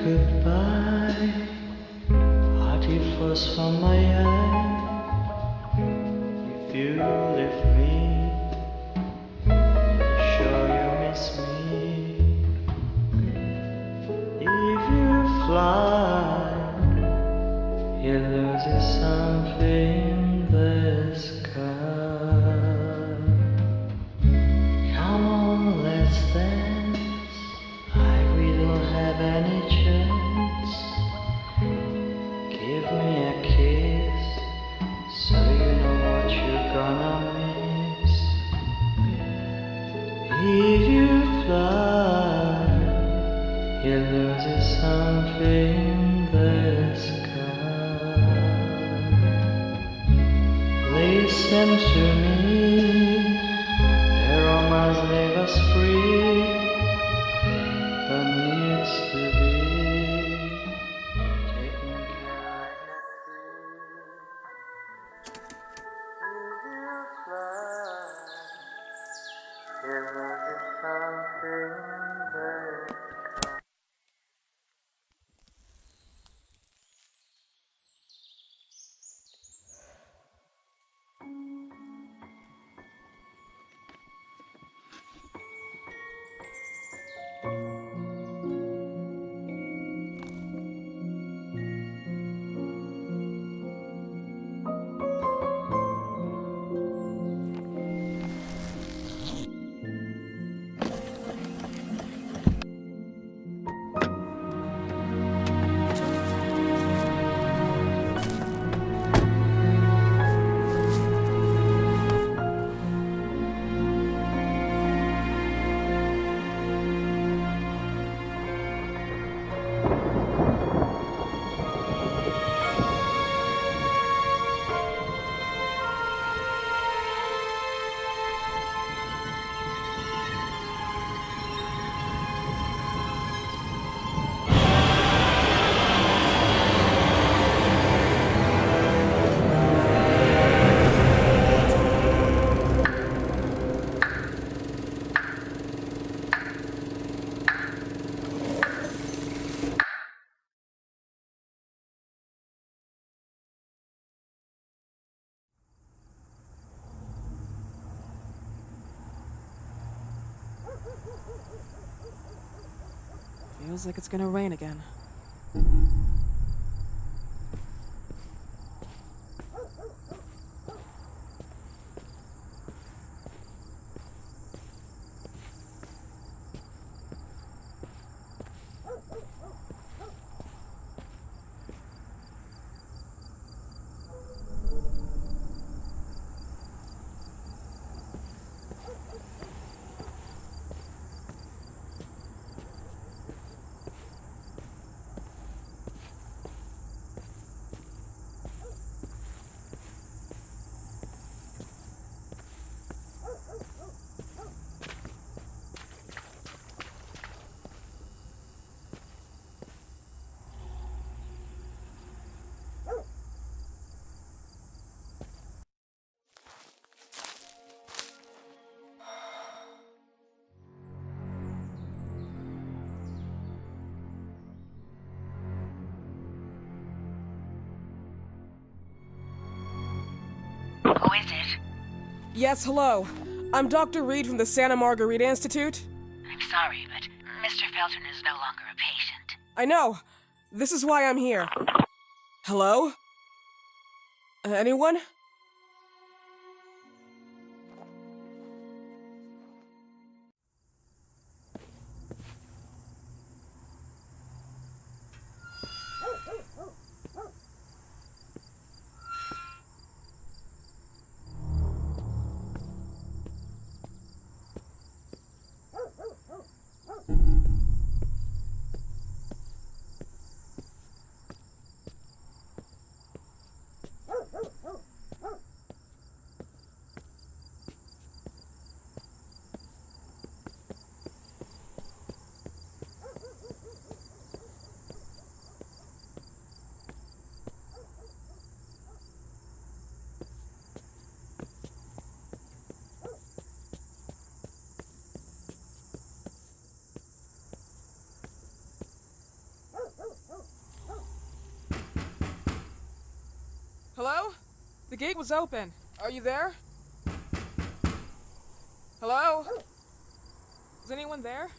goodbye. Hearty fuzz from my eye. If you leave me, sure you miss me. If you fly, you lose something in the sky. Come on, let's dance. We don't have any chance. Give me a kiss, so you know what you're gonna miss. If you fly, you lose something in the sky. Listen to me, the romance leave us free. But needs to be taken care of. If you fly, you lose something there. Feels like it's gonna rain again. Who is it? Yes, hello. I'm Dr. Reed from the Santa Margarita Institute. I'm sorry, but Mr. Felton is no longer a patient. I know. This is why I'm here. Hello? Anyone? The gate was open. Are you there? Hello? Is anyone there?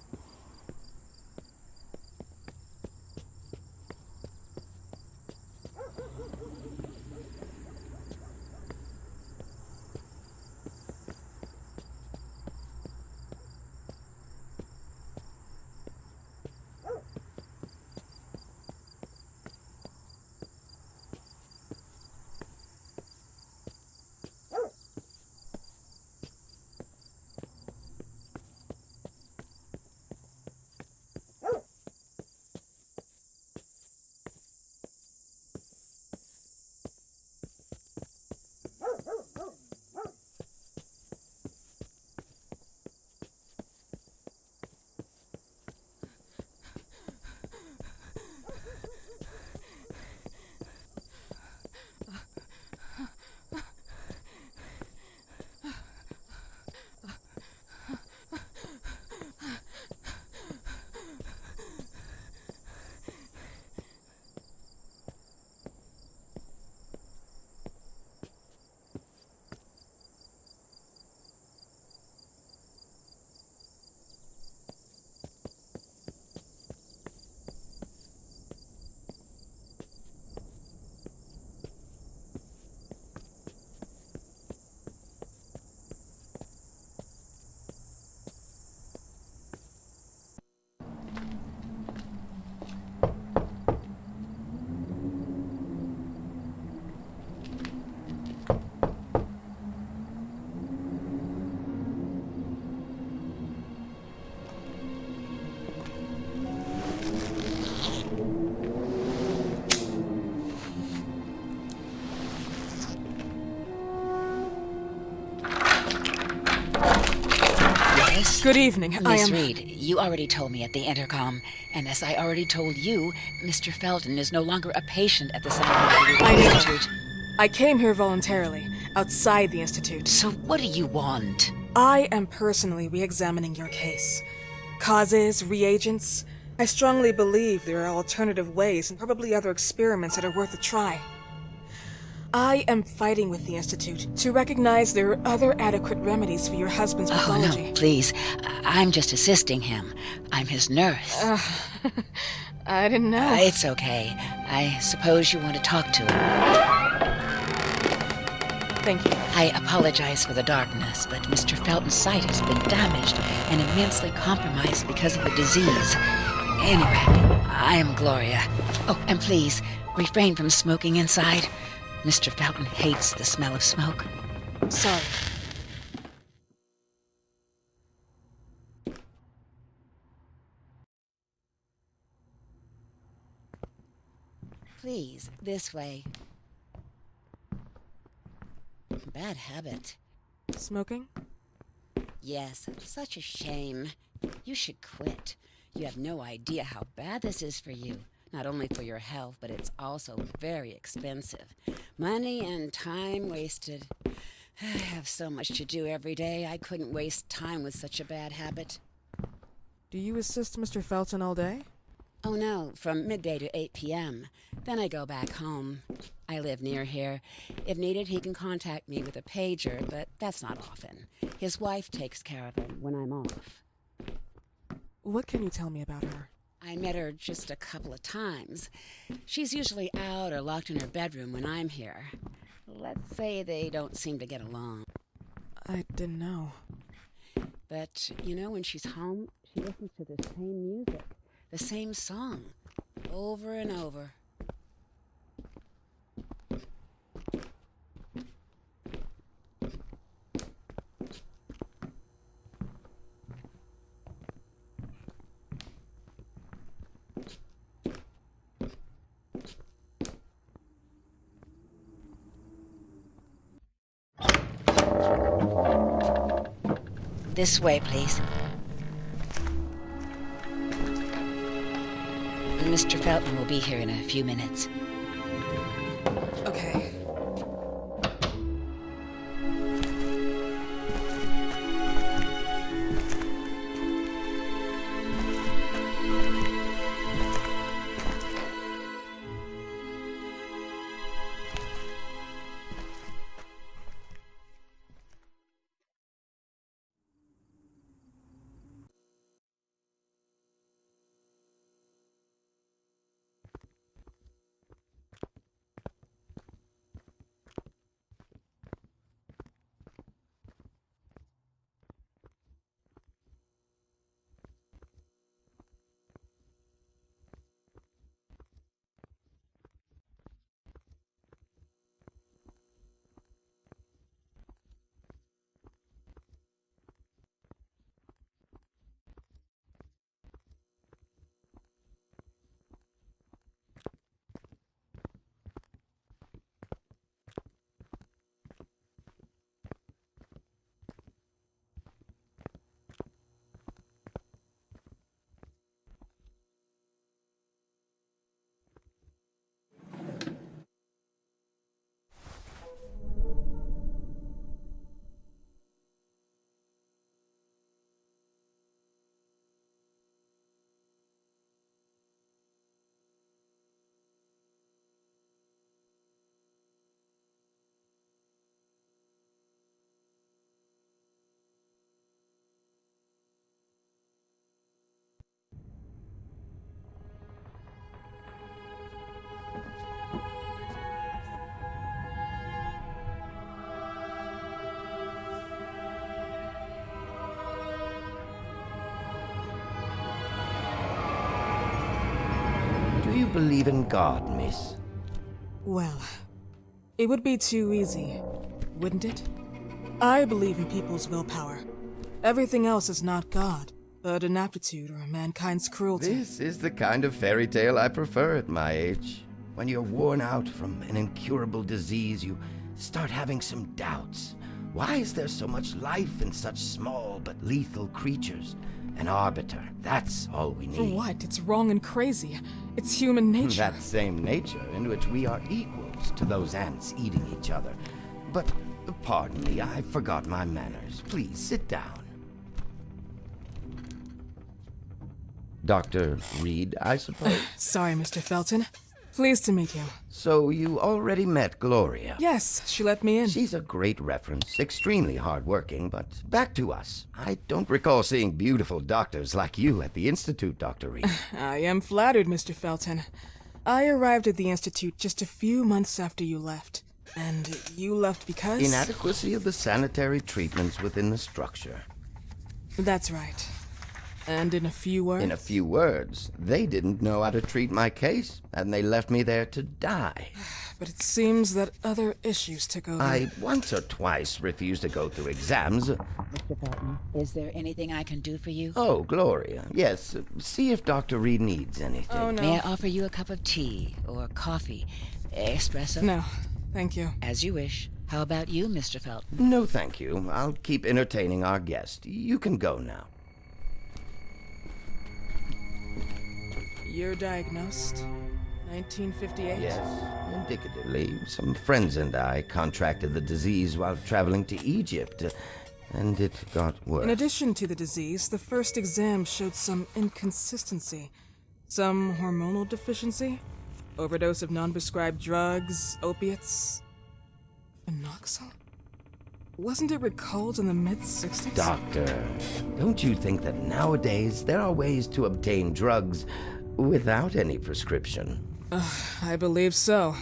Yes? Good evening. Miss Reed, you already told me at the intercom, and as I already told you, Mr. Felton is no longer a patient at the Santa Margarita Institute. I came here voluntarily, outside the Institute. So what do you want? I am personally re-examining your case. Causes, reagents. I strongly believe there are alternative ways and probably other experiments that are worth a try. I am fighting with the Institute to recognize there are other adequate remedies for your husband's pathology. Oh, no, please. I'm just assisting him. I'm his nurse. I didn't know. It's okay. I suppose you want to talk to him. Thank you. I apologize for the darkness, but Mr. Felton's sight has been damaged and immensely compromised because of the disease. Anyway, I am Gloria. Oh, and please, refrain from smoking inside. Mr. Felton hates the smell of smoke. Sorry. Please, this way. Bad habit. Smoking? Yes, such a shame. You should quit. You have no idea how bad this is for you. Not only for your health, but it's also very expensive. Money and time wasted. I have so much to do every day. I couldn't waste time with such a bad habit. Do you assist Mr. Felton all day? Oh no, from midday to 8 p.m. Then I go back home. I live near here. If needed, he can contact me with a pager, but that's not often. His wife takes care of him when I'm off. What can you tell me about her? I met her just a couple of times. She's usually out or locked in her bedroom when I'm here. Let's say they don't seem to get along. I didn't know. But, you know, when she's home, she listens to the same music, the same song, over and over. This way, please. Mr. Felton will be here in a few minutes. Okay. you believe in God, miss? Well, it would be too easy, wouldn't it? I believe in people's willpower. Everything else is not God, but an aptitude or mankind's cruelty. This is the kind of fairy tale I prefer at my age. When you're worn out from an incurable disease, you start having some doubts. Why is there so much life in such small but lethal creatures? An arbiter, that's all we need. For what? It's wrong and crazy. It's human nature. That same nature in which we are equals to those ants eating each other. But, pardon me, I forgot my manners. Please, sit down. Dr. Reed, I suppose? Sorry, Mr. Felton. Pleased to meet you. So you already met Gloria? Yes, she let me in. She's a great reference, extremely hardworking, but back to us. I don't recall seeing beautiful doctors like you at the Institute, Dr. Reed. I am flattered, Mr. Felton. I arrived at the Institute just a few months after you left. And you left because? Inadequacy of the sanitary treatments within the structure. That's right. And in a few words? In a few words, they didn't know how to treat my case, and they left me there to die. But it seems that other issues took over. I once or twice refused to go through exams. Mr. Felton, is there anything I can do for you? Oh, Gloria. Yes, see if Dr. Reed needs anything. Oh, no. May I offer you a cup of tea or coffee? Espresso? No, thank you. As you wish. How about you, Mr. Felton? No, thank you. I'll keep entertaining our guest. You can go now. You're diagnosed? 1958? Yes, indicatively. Some friends and I contracted the disease while traveling to Egypt, and it got worse. In addition to the disease, the first exam showed some inconsistency. Some hormonal deficiency? Overdose of non-prescribed drugs, opiates? Phenoxyl? Wasn't it recalled in the mid-60s? Doctor, don't you think that nowadays there are ways to obtain drugs without any prescription? I believe so.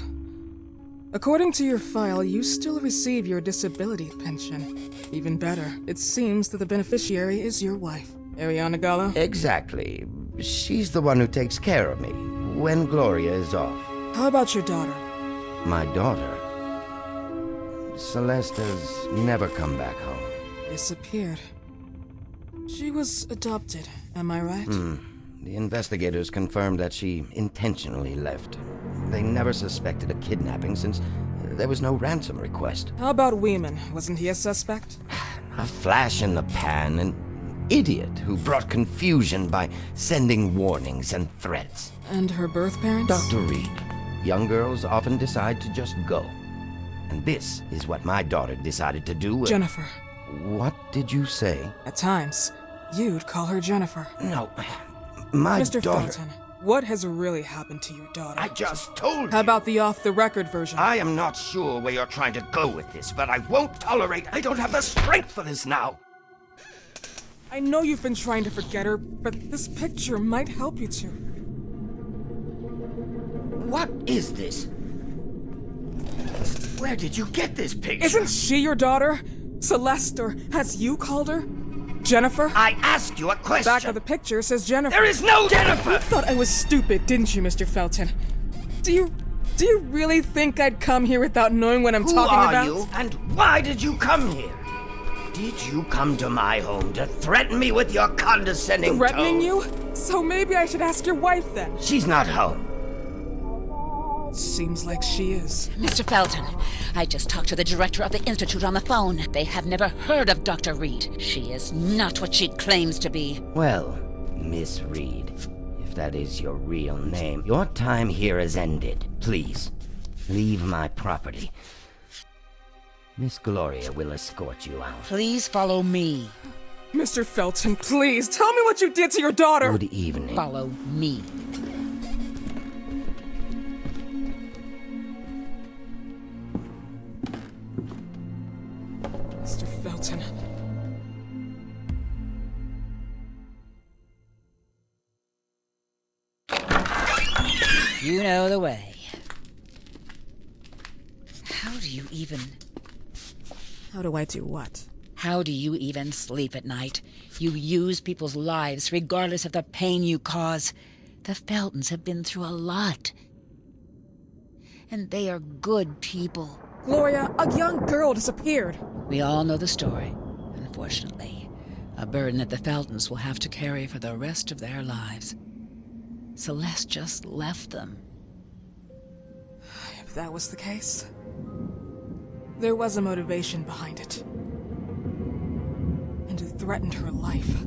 According to your file, you still receive your disability pension. Even better, it seems that the beneficiary is your wife, Ariana Gallo. Exactly. She's the one who takes care of me when Gloria is off. How about your daughter? My daughter, Celeste, has never come back home. Disappeared. She was adopted, am I right? The investigators confirmed that she intentionally left. They never suspected a kidnapping since there was no ransom request. How about Weeman? Wasn't he a suspect? A flash in the pan, an idiot who brought confusion by sending warnings and threats. And her birth parents? Dr. Reed, young girls often decide to just go. And this is what my daughter decided to do. Jennifer. What did you say? At times, you'd call her Jennifer. No, my Mr. daughter... Felton, what has really happened to your daughter? I just told you. How about the off-the-record version? I am not sure where you're trying to go with this, but I won't tolerate... I don't have the strength for this now. I know you've been trying to forget her, but this picture might help you to. What is this? Where did you get this picture? Isn't she your daughter? Celeste, or as you called her? Jennifer? I asked you a question. Back of the picture says Jennifer. There is no Jennifer! You thought I was stupid, didn't you, Mr. Felton? Do you really think I'd come here without knowing what I'm talking about? Who are you, and why did you come here? Did you come to my home to threaten me with your condescending Threatening tone? you? So maybe I should ask your wife then. She's not home. Seems like she is. Mr. Felton, I just talked to the director of the Institute on the phone. They have never heard of Dr. Reed. She is not what she claims to be. Well, Miss Reed, if that is your real name, your time here has ended. Please, leave my property. Miss Gloria will escort you out. Please follow me. Mr. Felton, please, tell me what you did to your daughter! Good evening. Follow me. Mr. Felton. You know the way. How do you even... How do I do what? How do you even sleep at night? You use people's lives regardless of the pain you cause. The Feltons have been through a lot. And they are good people. Gloria, a young girl disappeared. We all know the story, unfortunately. A burden that the Feltons will have to carry for the rest of their lives. Celeste just left them. If that was the case, there was a motivation behind it. And it threatened her life.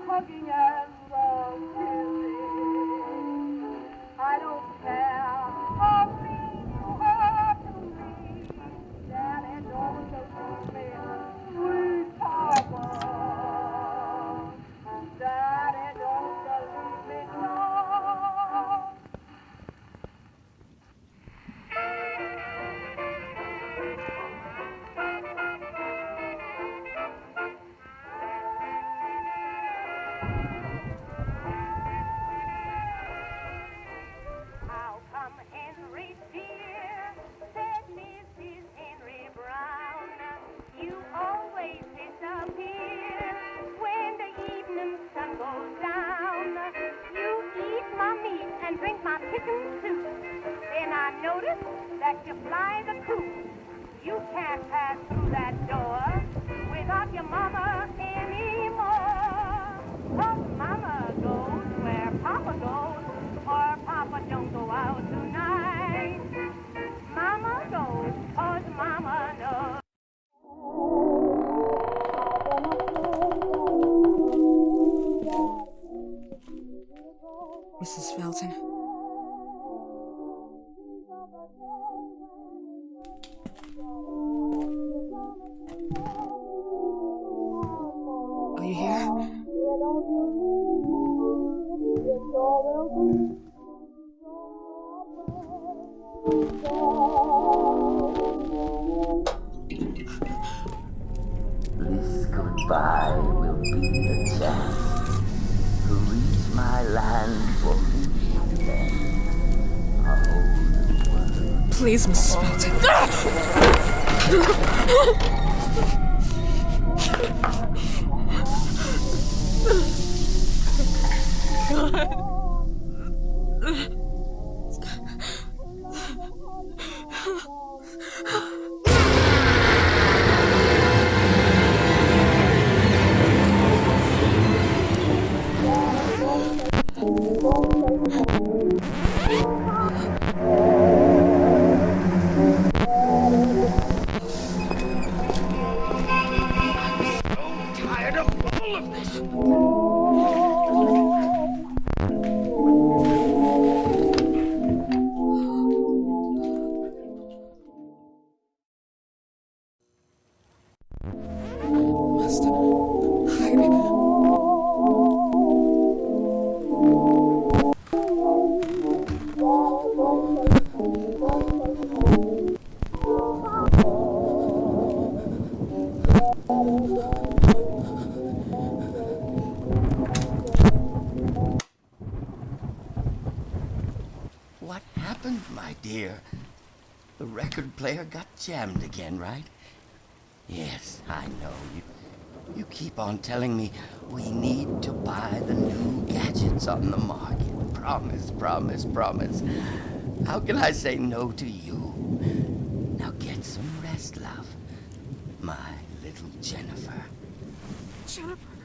hugging and love kissing. I don't care how mean you are to me. Daddy, don't leave me, sweet Papa. Daddy, don't leave me now. How come Henry dear, said Mrs. Henry Brown, you always disappear when the evening sun goes down. You eat my meat and drink my chicken soup. Then I notice that you fly the coop. You can't pass through that door without your mama anymore. 'Cause mama goes where Papa goes, or Papa don't go out tonight. Mama goes 'cause mama knows. Mrs. Felton. Are you here? This goodbye will be the chance to reach my land for me again. A whole world. Please, Mrs. Felton. Tired of all of this. Must hide. What happened, my dear? The record player got jammed again, right? Yes, I know. You keep on telling me we need to buy the new gadgets on the market. Promise, promise, promise. How can I say no to you? Now get some rest, love. My little Jennifer. Jennifer.